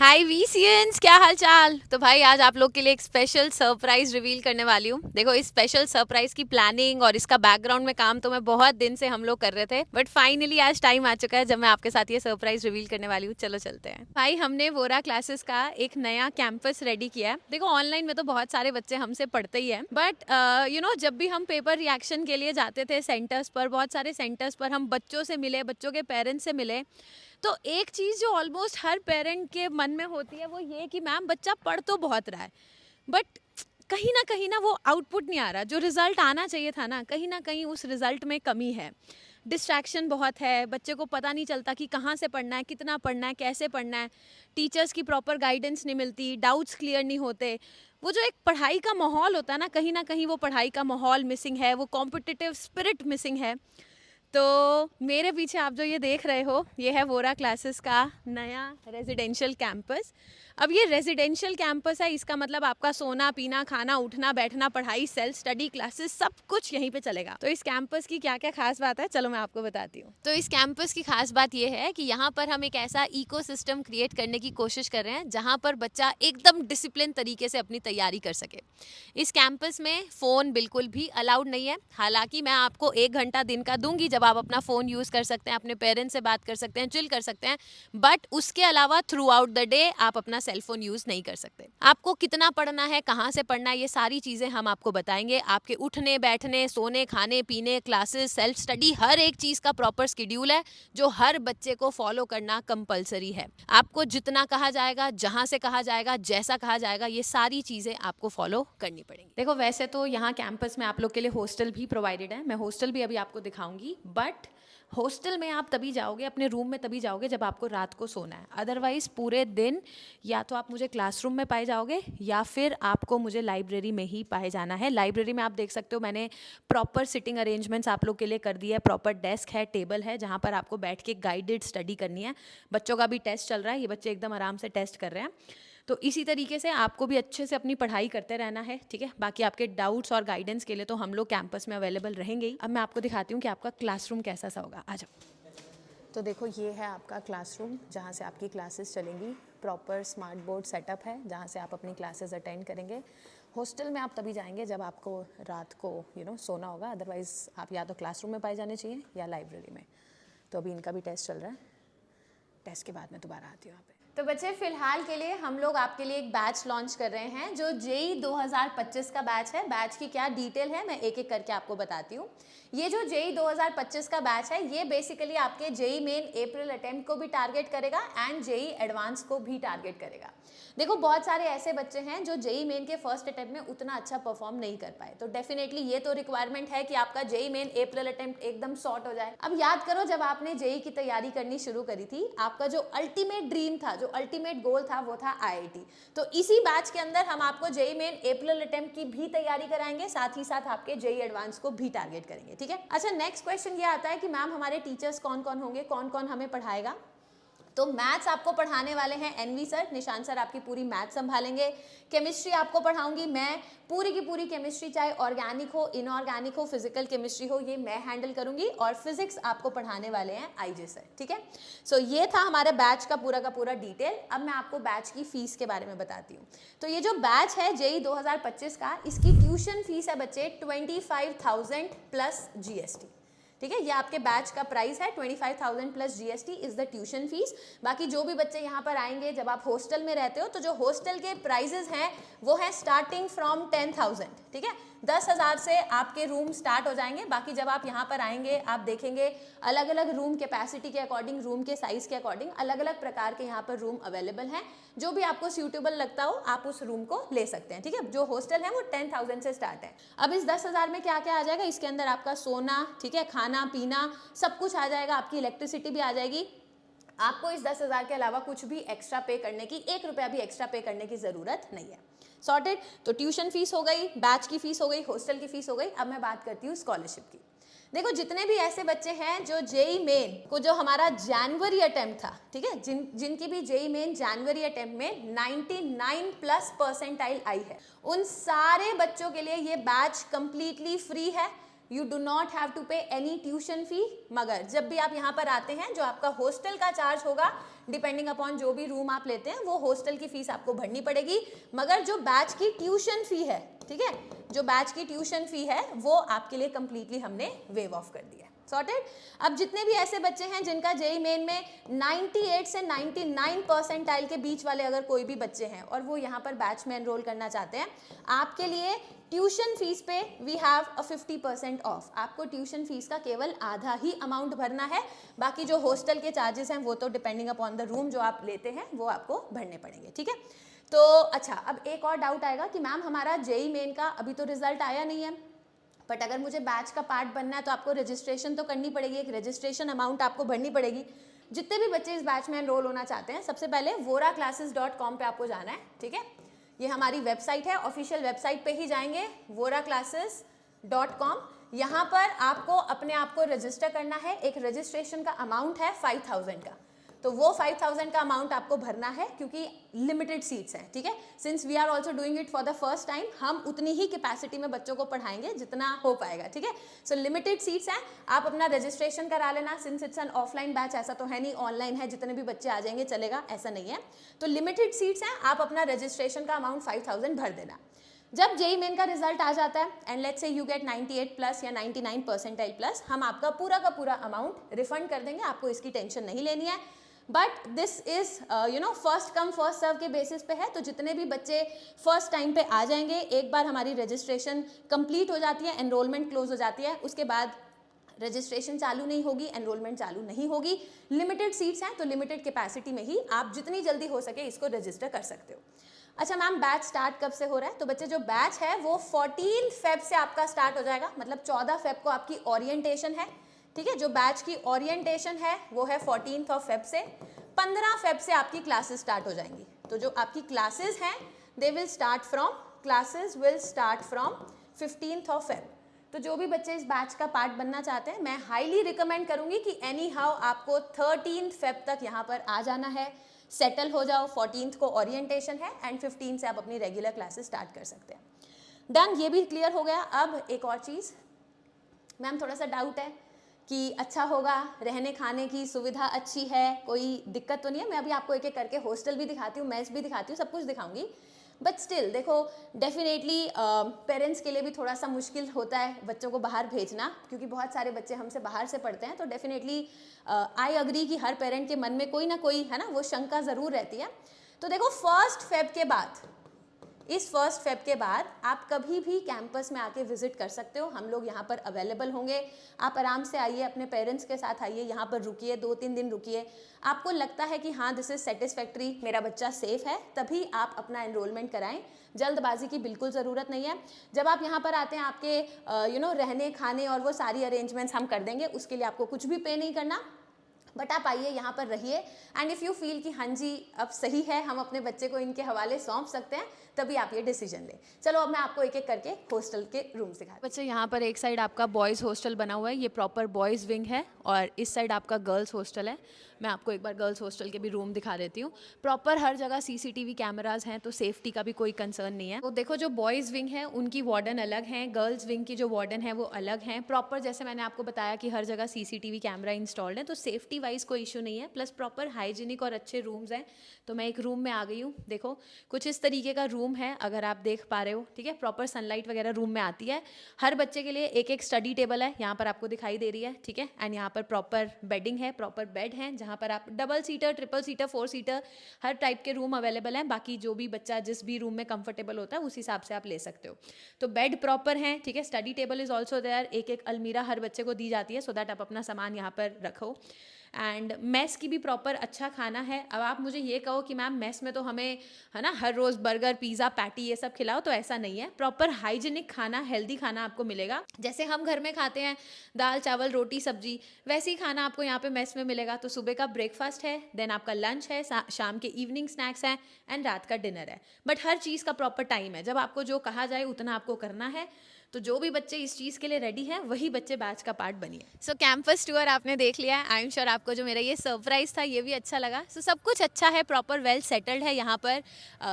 हाय वीसियंस, क्या हाल चाल। तो भाई आज आप लोग के लिए एक स्पेशल सरप्राइज रिवील करने वाली हूँ। देखो, इस स्पेशल सरप्राइज की प्लानिंग और इसका बैकग्राउंड में काम तो मैं बहुत दिन से हम लोग कर रहे थे, बट फाइनली आज टाइम आ चुका है जब मैं आपके साथ ये सरप्राइज रिवील करने वाली हूँ। चलो चलते हैं। भाई, हमने वोरा क्लासेस का एक नया कैंपस रेडी किया है। देखो, ऑनलाइन में तो बहुत सारे बच्चे हमसे पढ़ते ही हैं, बट जब भी हम पेपर रिएक्शन के लिए जाते थे सेंटर्स पर, बहुत सारे सेंटर्स पर हम बच्चों से मिले, बच्चों के पेरेंट्स से मिले। तो एक चीज़ जो ऑलमोस्ट हर पेरेंट के मन में होती है वो ये कि मैम बच्चा पढ़ तो बहुत रहा है, बट कहीं ना वो आउटपुट नहीं आ रहा। जो रिजल्ट आना चाहिए था ना कहीं उस रिजल्ट में कमी है। डिस्ट्रैक्शन बहुत है, बच्चे को पता नहीं चलता कि कहाँ से पढ़ना है, कितना पढ़ना है, कैसे पढ़ना है। टीचर्स की प्रॉपर गाइडेंस नहीं मिलती, डाउट्स क्लियर नहीं होते। वो जो एक पढ़ाई का माहौल होता है ना कहीं वो पढ़ाई का माहौल मिसिंग है, वो कॉम्पिटिटिव स्पिरिट मिसिंग है। तो मेरे पीछे आप जो ये देख रहे हो, ये है वोरा क्लासेस का नया रेजिडेंशियल कैंपस। अब ये रेजिडेंशियल कैंपस है, इसका मतलब आपका सोना पीना खाना उठना बैठना पढ़ाई सेल्फ स्टडी क्लासेस सब कुछ यहीं पे चलेगा। तो इस कैंपस की क्या क्या खास बात है, चलो मैं आपको बताती हूँ। तो इस कैंपस की खास बात ये है कि यहाँ पर हम एक ऐसा इकोसिस्टम क्रिएट करने की कोशिश कर रहे हैं जहाँ पर बच्चा एकदम डिसिप्लिन तरीके से अपनी तैयारी कर सके। इस कैंपस में फ़ोन बिल्कुल भी अलाउड नहीं है। हालांकि मैं आपको 1 घंटा दिन का दूंगी जब आप अपना फ़ोन यूज़ कर सकते हैं, अपने पेरेंट्स से बात कर सकते हैं, चिल कर सकते हैं, बट उसके अलावा थ्रू आउट द डे आप अपना सेल फोन यूज़ नहीं कर सकते। आपको कितना पढ़ना है, कहाँ से पढ़ना है, ये सारी चीज़ें हम आपको बताएंगे। आपके उठने बैठने सोने खाने पीने क्लासेस सेल्फ स्टडी हर एक चीज़ का प्रॉपर शेड्यूल है जो हर बच्चे को फॉलो करना कंपलसरी है। आपको जितना कहा जाएगा, जहाँ से कहा जाएगा, जैसा कहा जाएगा, ये सारी चीज़ें आपको फॉलो करनी पड़ेंगी। देखो, वैसे तो यहाँ कैंपस में आप लोग के लिए हॉस्टल भी प्रोवाइडेड है, मैं हॉस्टल भी अभी आपको दिखाऊंगी। बट हॉस्टल में आप तभी जाओगे, अपने रूम में तभी जाओगे जब आपको रात को सोना है। अदरवाइज़ पूरे दिन या तो आप मुझे क्लासरूम में पाए जाओगे या फिर आपको मुझे लाइब्रेरी में ही पाए जाना है। लाइब्रेरी में आप देख सकते हो मैंने प्रॉपर सिटिंग अरेंजमेंट्स आप लोग के लिए कर दिया है। प्रॉपर डेस्क है, टेबल है, जहाँ पर आपको बैठ के गाइडेड स्टडी करनी है। बच्चों का भी टेस्ट चल रहा है, ये बच्चे एकदम आराम से टेस्ट कर रहे हैं। तो इसी तरीके से आपको भी अच्छे से अपनी पढ़ाई करते रहना है, ठीक है। बाकी आपके डाउट्स और गाइडेंस के लिए तो हम लोग कैंपस में अवेलेबल रहेंगे ही। अब मैं आपको दिखाती हूँ कि आपका क्लासरूम कैसा सा होगा। आ जाओ। तो देखो, ये है आपका क्लासरूम जहाँ से आपकी क्लासेस चलेंगी। प्रॉपर स्मार्ट बोर्ड सेटअप है जहाँ से आप अपनी क्लासेस अटेंड करेंगे। हॉस्टल में आप तभी जाएंगे जब आपको रात को सोना होगा। अदरवाइज़ आप या तो क्लासरूम में पाए जाने चाहिए या लाइब्रेरी में। तो अभी इनका भी टेस्ट चल रहा है, टेस्ट के बाद मैं दोबारा आती हूँ यहाँ पे। तो बच्चे, फिलहाल के लिए हम लोग आपके लिए एक बैच लॉन्च कर रहे हैं जो जेई 2025 का बैच है। बैच की क्या डिटेल है मैं एक एक करके आपको बताती हूँ। ये जो जेई 2025 का बैच है ये बेसिकली आपके जेई मेन अप्रैल अटेम्प्ट को भी टारगेट करेगा एंड जेई एडवांस को भी टारगेट करेगा। देखो, बहुत सारे ऐसे बच्चे हैं जो जेई मेन के फर्स्ट अटेम्प्ट में उतना अच्छा परफॉर्म नहीं कर पाए, तो डेफिनेटली ये तो रिक्वायरमेंट है कि आपका जेई मेन अप्रैल अटेम्प्ट एकदम सॉर्ट हो जाए। अब याद करो, जब आपने जेई की तैयारी करनी शुरू करी थी, आपका जो अल्टीमेट ड्रीम था, जो अल्टीमेट गोल था, वो था आईआईटी। तो इसी बैच के अंदर हम आपको जेई मेन अप्रैल अटेम्प्ट की भी तैयारी कराएंगे, साथ ही साथ आपके जेई एडवांस को भी टारगेट करेंगे, ठीक है। अच्छा, नेक्स्ट क्वेश्चन ये आता है कि मैम हमारे टीचर्स कौन कौन होंगे, कौन कौन हमें पढ़ाएगा। तो मैथ्स आपको पढ़ाने वाले हैं एनवी सर, निशान सर आपकी पूरी मैथ्स संभालेंगे। केमिस्ट्री आपको पढ़ाऊंगी मैं, पूरी की पूरी केमिस्ट्री, चाहे ऑर्गेनिक हो, इनऑर्गेनिक हो, फिजिकल केमिस्ट्री हो, ये मैं हैंडल करूंगी। और फिजिक्स आपको पढ़ाने वाले हैं आईजे सर, ठीक है। सो ये था हमारे बैच का पूरा डिटेल। अब मैं आपको बैच की फीस के बारे में बताती हूँ। तो ये जो बैच है जेई 2025 का, इसकी ट्यूशन फीस है बच्चे 25,000 प्लस जीएसटी, ठीक है। ये आपके बैच का प्राइस है 25,000 plus GST is the tuition fees. बाकी जो भी बच्चे यहाँ पर आएंगे, जब आप हॉस्टल में रहते हो तो जो हॉस्टल के प्राइजेस हैं वो है स्टार्टिंग फ्रॉम 10,000, ठीक है। 10,000 से आपके रूम स्टार्ट हो जाएंगे। बाकी जब आप यहाँ पर आएंगे आप देखेंगे अलग अलग रूम कैपेसिटी के अकॉर्डिंग, रूम के साइज के अकॉर्डिंग अलग अलग प्रकार के यहाँ पर रूम अवेलेबल हैं। जो भी आपको सूटेबल लगता हो आप उस रूम को ले सकते हैं, ठीक है। जो हॉस्टल है वो 10,000 से स्टार्ट है। अब इस 10,000 में क्या क्या आ जाएगा, इसके अंदर आपका सोना, ठीक है, खाना पीना सब कुछ आ जाएगा, आपकी इलेक्ट्रिसिटी भी आ जाएगी। आपको इस 10,000 के अलावा कुछ भी एक्स्ट्रा पे करने की, 1 रुपया भी एक्स्ट्रा पे करने की जरूरत नहीं है। सॉर्टेड। तो ट्यूशन फीस हो गई, बैच की फीस हो गई, हॉस्टल की फीस हो गई। अब मैं बात करती हूँ स्कॉलरशिप की। देखो, जितने भी ऐसे बच्चे हैं जो जेई मेन को, जो हमारा जनवरी अटेम्प्ट था, ठीक है, जिनकी भी जेई मेन जनवरी अटेम्प्ट में 99 प्लस परसेंटाइल आई है, उन सारे बच्चों के लिए ये बैच कंप्लीटली फ्री है। You do not have to pay any tuition fee, मगर जब भी आप यहाँ पर आते हैं जो आपका हॉस्टल का चार्ज होगा डिपेंडिंग अपॉन जो भी रूम आप लेते हैं वो हॉस्टल की फीस आपको भरनी पड़ेगी, मगर जो बैच की ट्यूशन फी है, ठीक है, जो बैच की ट्यूशन फी है वो आपके लिए कंप्लीटली हमने वेव ऑफ कर दिया है। सॉर्टेड। अब जितने भी ऐसे बच्चे हैं जिनका जेई मेन में 98 से 99 परसेंटाइल के बीच वाले अगर कोई भी बच्चे हैं और वो यहाँ पर बैच में एनरोल करना चाहते हैं, आपके लिए ट्यूशन फीस पे वी हैव अ 50% ऑफ। आपको ट्यूशन फीस का केवल आधा ही अमाउंट भरना है, बाकी जो हॉस्टल के चार्जेस हैं वो तो डिपेंडिंग अपॉन द रूम जो आप लेते हैं वो आपको भरने पड़ेंगे, ठीक है। तो अच्छा, अब एक और डाउट आएगा कि मैम हमारा जेई मेन का अभी तो रिजल्ट आया नहीं है, बट अगर मुझे बैच का पार्ट बनना है तो आपको रजिस्ट्रेशन तो करनी पड़ेगी, एक रजिस्ट्रेशन अमाउंट आपको भरनी पड़ेगी। जितने भी बच्चे इस बैच में एनरोल होना चाहते हैं, सबसे पहले voraclasses.com पे आपको जाना है, ठीक है। ये हमारी वेबसाइट है, ऑफिशियल वेबसाइट पे ही जाएंगे, voraclasses.com। यहाँ पर आपको अपने आप को रजिस्टर करना है। एक रजिस्ट्रेशन का अमाउंट है 5000 का, तो वो 5000 का अमाउंट आपको भरना है क्योंकि लिमिटेड सीट्स हैं, ठीक है। Since we are also doing it for the first time, हम उतनी ही कैपेसिटी में बच्चों को पढ़ाएंगे जितना हो पाएगा, ठीक है। सो लिमिटेड सीट्स हैं, आप अपना रजिस्ट्रेशन करा लेना। Since it's an offline batch, ऐसा तो है नहीं ऑनलाइन है जितने भी बच्चे आ जाएंगे चलेगा, ऐसा नहीं है। तो लिमिटेड सीट्स हैं, आप अपना रजिस्ट्रेशन का अमाउंट 5000 भर देना। जब जेई मेन का रिजल्ट आ जाता है and let's say you get 98 plus या 99 परसेंटाइल प्लस, हम आपका पूरा का पूरा अमाउंट रिफंड कर देंगे, आपको इसकी टेंशन नहीं लेनी है। But this is first come first serve के बेसिस पे है, तो जितने भी बच्चे फर्स्ट टाइम पे आ जाएंगे, एक बार हमारी रजिस्ट्रेशन कंप्लीट हो जाती है, एनरोलमेंट क्लोज हो जाती है, उसके बाद रजिस्ट्रेशन चालू नहीं होगी, एनरोलमेंट चालू नहीं होगी। लिमिटेड सीट्स हैं तो लिमिटेड कैपेसिटी में ही आप जितनी जल्दी हो सके इसको रजिस्टर कर सकते हो। अच्छा मैम, बैच स्टार्ट कब से हो रहा है? तो बच्चे जो बैच है वो 14 फेब से आपका स्टार्ट हो जाएगा, मतलब 14 फेब को आपकी ओरिएंटेशन है, ठीक है। जो बैच की ओरिएंटेशन है वो है 14 फेब से। 15 फेब से आपकी क्लासेस स्टार्ट हो जाएंगी। तो जो आपकी क्लासेस हैं they will start from 15 Feb. तो जो भी बच्चे इस बैच का पार्ट बनना चाहते हैं, मैं हाईली रिकमेंड करूंगी कि एनी हाउ आपको 13 फेब तक यहाँ पर आ जाना है, सेटल हो जाओ। 14 को ओरिएंटेशन है एंड 15 से आप अपनी रेगुलर क्लासेस स्टार्ट कर सकते हैं। डन, ये भी क्लियर हो गया। अब एक और चीज़, मैम थोड़ा सा डाउट है कि अच्छा होगा, रहने खाने की सुविधा अच्छी है, कोई दिक्कत तो नहीं है? मैं अभी आपको एक एक करके हॉस्टल भी दिखाती हूँ, मेस भी दिखाती हूँ, सब कुछ दिखाऊंगी। बट स्टिल देखो, डेफिनेटली पेरेंट्स के लिए भी थोड़ा सा मुश्किल होता है बच्चों को बाहर भेजना, क्योंकि बहुत सारे बच्चे हमसे बाहर से पढ़ते हैं। तो डेफिनेटली आई अग्री कि हर पेरेंट के मन में कोई ना कोई है ना वो शंका ज़रूर रहती है। तो देखो, फर्स्ट फेब के बाद, इस फर्स्ट फेब के बाद आप कभी भी कैंपस में आके विजिट कर सकते हो, हम लोग यहाँ पर अवेलेबल होंगे। आप आराम से आइए, अपने पेरेंट्स के साथ आइए, यहाँ पर रुकिए, 2-3 दिन रुकिए। आपको लगता है कि हाँ दिस इज़ सेटिस्फैक्ट्री, मेरा बच्चा सेफ है, तभी आप अपना एनरोलमेंट कराएं। जल्दबाजी की बिल्कुल ज़रूरत नहीं है। जब आप यहाँ पर आते हैं, आपके रहने खाने और वो सारी अरेंजमेंट्स हम कर देंगे, उसके लिए आपको कुछ भी पे नहीं करना। बट आप आइए, यहाँ पर रहिए, एंड इफ़ यू फील कि हाँ जी अब सही है, हम अपने बच्चे को इनके हवाले सौंप सकते हैं, तभी आप ये डिसीजन लें। चलो अब मैं आपको एक एक करके हॉस्टल के रूम दिखाती हूँ। बच्चे, यहाँ पर एक साइड आपका बॉयज़ हॉस्टल बना हुआ है, ये प्रॉपर बॉयज़ विंग है, और इस साइड आपका गर्ल्स हॉस्टल है। मैं आपको एक बार गर्ल्स हॉस्टल के भी रूम दिखा देती हूँ। प्रॉपर हर जगह CCTV कैमराज हैं, तो सेफ्टी का भी कोई कंसर्न नहीं है। तो देखो, जो बॉयज़ विंग है उनकी वार्डन अलग हैं, गर्ल्स विंग की जो वार्डन है वो अलग हैं। प्रॉपर जैसे मैंने आपको बताया कि हर जगह CCTV कैमरा इंस्टॉल्ड है, तो सेफ्टी वाइज कोई इशू नहीं है। प्लस प्रॉपर हाइजीनिक और अच्छे रूम्स हैं। तो मैं एक रूम में आ गई हूँ, देखो कुछ इस तरीके का रूम है, अगर आप देख पा रहे हो, ठीक है। प्रॉपर सनलाइट वगैरह रूम में आती है। हर बच्चे के लिए एक एक स्टडी टेबल है, यहाँ पर आपको दिखाई दे रही है, ठीक है। एंड यहाँ पर प्रॉपर बेडिंग है, प्रॉपर बेड है, जहाँ पर आप double seater, triple seater, 4 seater हर टाइप के रूम अवेलेबल हैं। बाकी जो भी बच्चा जिस भी रूम में कंफर्टेबल होता है उस हिसाब से आप ले सकते हो। तो बेड प्रॉपर है, ठीक है। Study table is also there, एक एक अलमीरा हर बच्चे को दी जाती है, सो दैट आप अपना सामान यहाँ पर रखो। एंड मेस की भी प्रॉपर अच्छा खाना है। अब आप मुझे ये कहो कि मैम मेस में तो हमें है ना हर रोज़ बर्गर, पिज़्ज़ा, पैटी ये सब खिलाओ, तो ऐसा नहीं है। प्रॉपर हाइजीनिक खाना, हेल्दी खाना आपको मिलेगा। जैसे हम घर में खाते हैं दाल चावल रोटी सब्जी, वैसे ही खाना आपको यहाँ पे मेस में मिलेगा। तो सुबह का ब्रेकफास्ट है, देन आपका लंच है, शाम के इवनिंग स्नैक्स हैं, एंड रात का डिनर है। बट हर चीज़ का प्रॉपर टाइम है, जब आपको जो कहा जाए उतना आपको करना है। तो जो भी बच्चे इस चीज़ के लिए रेडी हैं वही बच्चे बैच का पार्ट बनिए। सो कैंपस टूर आपने देख लिया है, आई एम श्योर आपको जो मेरा ये सरप्राइज था ये भी अच्छा लगा। सो सब कुछ अच्छा है, प्रॉपर वेल सेटल्ड है यहाँ पर,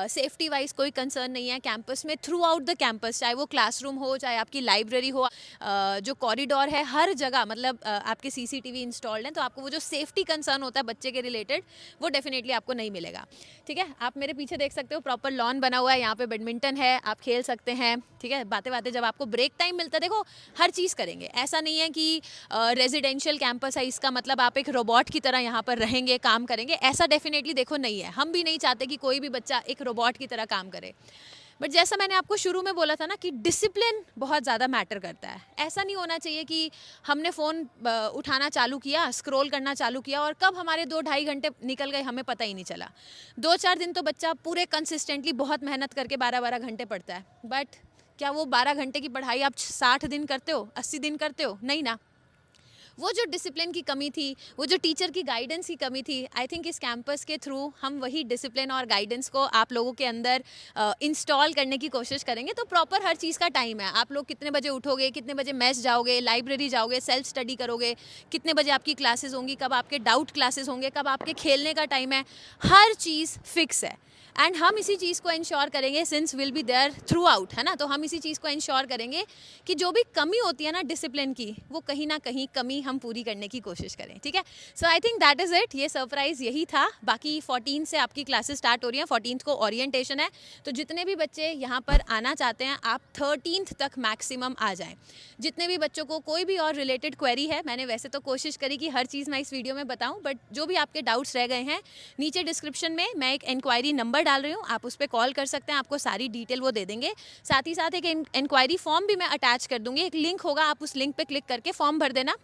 सेफ्टी वाइज कोई कंसर्न नहीं है कैंपस में, थ्रू आउट द कैंपस, चाहे वो क्लासरूम हो, चाहे आपकी लाइब्रेरी हो, जो कॉरिडोर है, हर जगह मतलब आपके CCTV इंस्टॉल्ड हैं, तो आपको वो जो सेफ्टी कंसर्न होता है बच्चे के रिलेटेड वो डेफिनेटली आपको नहीं मिलेगा। ठीक है, आप मेरे पीछे देख सकते हो प्रॉपर लॉन बना हुआ है, यहाँ पे बैडमिंटन है, आप खेल सकते हैं। ठीक है, बातें बातें जब आपको ब्रेक टाइम मिलता है, देखो हर चीज़ करेंगे, ऐसा नहीं है कि रेजिडेंशियल कैंपस है इसका मतलब आप एक रोबोट की तरह यहाँ पर रहेंगे, काम करेंगे, ऐसा डेफिनेटली देखो नहीं है। हम भी नहीं चाहते कि कोई भी बच्चा एक रोबोट की तरह काम करे, बट जैसा मैंने आपको शुरू में बोला था ना कि डिसिप्लिन बहुत ज़्यादा मैटर करता है। ऐसा नहीं होना चाहिए कि हमने फ़ोन उठाना चालू किया, स्क्रॉल करना चालू किया और कब हमारे 2-2.5 घंटे निकल गए हमें पता ही नहीं चला। 2-4 दिन तो बच्चा पूरे कंसिस्टेंटली बहुत मेहनत करके 12-12 घंटे पढ़ता है, बट क्या वो 12 घंटे की पढ़ाई आप 60 दिन करते हो, 80 दिन करते हो? नहीं ना। वो जो डिसिप्लिन की कमी थी, वो जो टीचर की गाइडेंस की कमी थी, आई थिंक इस कैंपस के थ्रू हम वही डिसिप्लिन और गाइडेंस को आप लोगों के अंदर इंस्टॉल करने की कोशिश करेंगे। तो प्रॉपर हर चीज़ का टाइम है, आप लोग कितने बजे उठोगे, कितने बजे मैस जाओगे, लाइब्रेरी जाओगे, सेल्फ स्टडी करोगे, कितने बजे आपकी क्लासेस होंगी, कब आपके डाउट क्लासेस होंगे, कब आपके खेलने का टाइम है, हर चीज़ फिक्स है। एंड हम इसी चीज़ को इंश्योर करेंगे, since will be there throughout, है ना, तो हम इसी चीज़ को इंश्योर करेंगे कि जो भी कमी होती है ना डिसिप्लिन की, वो कहीं ना कहीं कमी हम पूरी करने की कोशिश करें। ठीक है, so I think that is it, ये सरप्राइज़ यही था। बाकी 14 से आपकी क्लासेस स्टार्ट हो रही हैं, 14 को ओरिएंटेशन है, तो जितने भी बच्चे यहाँ पर आना चाहते हैं आप 13 तक मैक्सिमम आ जाएँ। जितने भी बच्चों को कोई भी और रिलेटेड क्वेरी है, मैंने वैसे तो कोशिश करी कि हर चीज़ मैं इस वीडियो में बताऊँ, बट जो भी आपके डाउट्स रह गए हैं, नीचे डिस्क्रिप्शन में मैं एक इंक्वायरी नंबर डाल रही हूँ, आप उस पर कॉल कर सकते हैं, आपको सारी डिटेल वो दे देंगे। साथ ही साथ एक इंक्वायरी फॉर्म भी मैं अटैच कर दूंगी, एक लिंक होगा, आप उस लिंक पे क्लिक करके फॉर्म भर देना,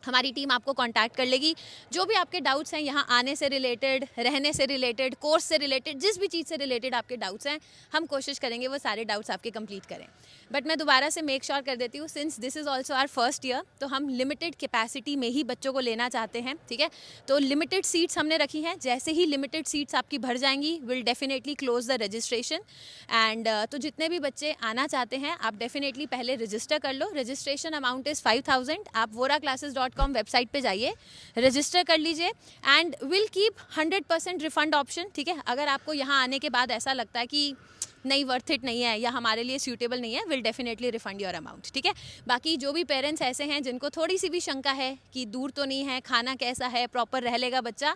हमारी टीम आपको कांटेक्ट कर लेगी। जो भी आपके डाउट्स हैं यहाँ आने से रिलेटेड, रहने से रिलेटेड, कोर्स से रिलेटेड, जिस भी चीज़ से रिलेटेड आपके डाउट्स हैं, हम कोशिश करेंगे वो सारे डाउट्स आपके कंप्लीट करें। बट मैं दोबारा से मेक श्योर कर देती हूँ, since this is also our first year, तो हम लिमिटेड कैपेसिटी में ही बच्चों को लेना चाहते हैं। ठीक है, तो लिमिटेड सीट्स हमने रखी हैं, जैसे ही लिमिटेड सीट्स आपकी भर जाएंगी will definitely close the registration. And तो जितने भी बच्चे आना चाहते हैं आप डेफिनेटली पहले रजिस्टर कर लो। Registration amount is 5000। आप voraclasses.com वेबसाइट पे जाइए, रजिस्टर कर लीजिए and will keep 100% refund option. ठीक है, अगर आपको यहाँ आने के बाद ऐसा लगता है कि नहीं, वर्थ इट नहीं है या हमारे लिए सूटेबल नहीं है, will definitely refund your amount. ठीक है, बाकी जो भी पेरेंट्स ऐसे हैं जिनको थोड़ी सी भी शंका है कि दूर तो नहीं है, खाना कैसा है, प्रॉपर रह लेगा बच्चा,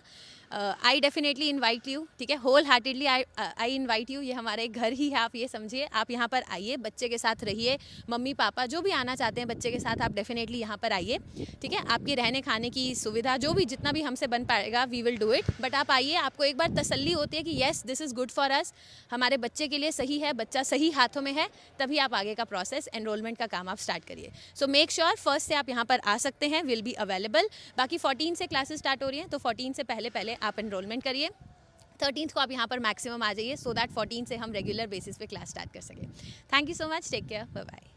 आई डेफिनेटली इन्वाइट यू। ठीक है, wholeheartedly I invite you. ये हमारे घर ही है, आप ये समझिए। आप यहाँ पर आइए, बच्चे के साथ रहिए, मम्मी पापा जो भी आना चाहते हैं बच्चे के साथ, आप डेफिनेटली यहाँ पर आइए। ठीक है, आपकी रहने खाने की सुविधा जो भी जितना भी हमसे बन पाएगा we will do it. But आप आइए, आपको एक बार तसल्ली होती है कि yes this is good for us, हमारे बच्चे के लिए सही है, बच्चा सही हाथों में है, तभी आप आगे का प्रोसेस एनरोलमेंट का काम आप स्टार्ट करिए। सो मेक श्योर फर्स्ट से आप यहाँ पर आ सकते हैं, विल बी अवेलेबल। बाकी 14 से क्लासेस स्टार्ट हो रही हैं, तो 14 से पहले पहले आप एनरोलमेंट करिए। 13 को आप यहाँ पर मैक्सिमम आ जाइए, सो दैट 14 से हम रेगुलर बेसिस पे क्लास स्टार्ट कर सकें। Thank you so much, take care, bye bye.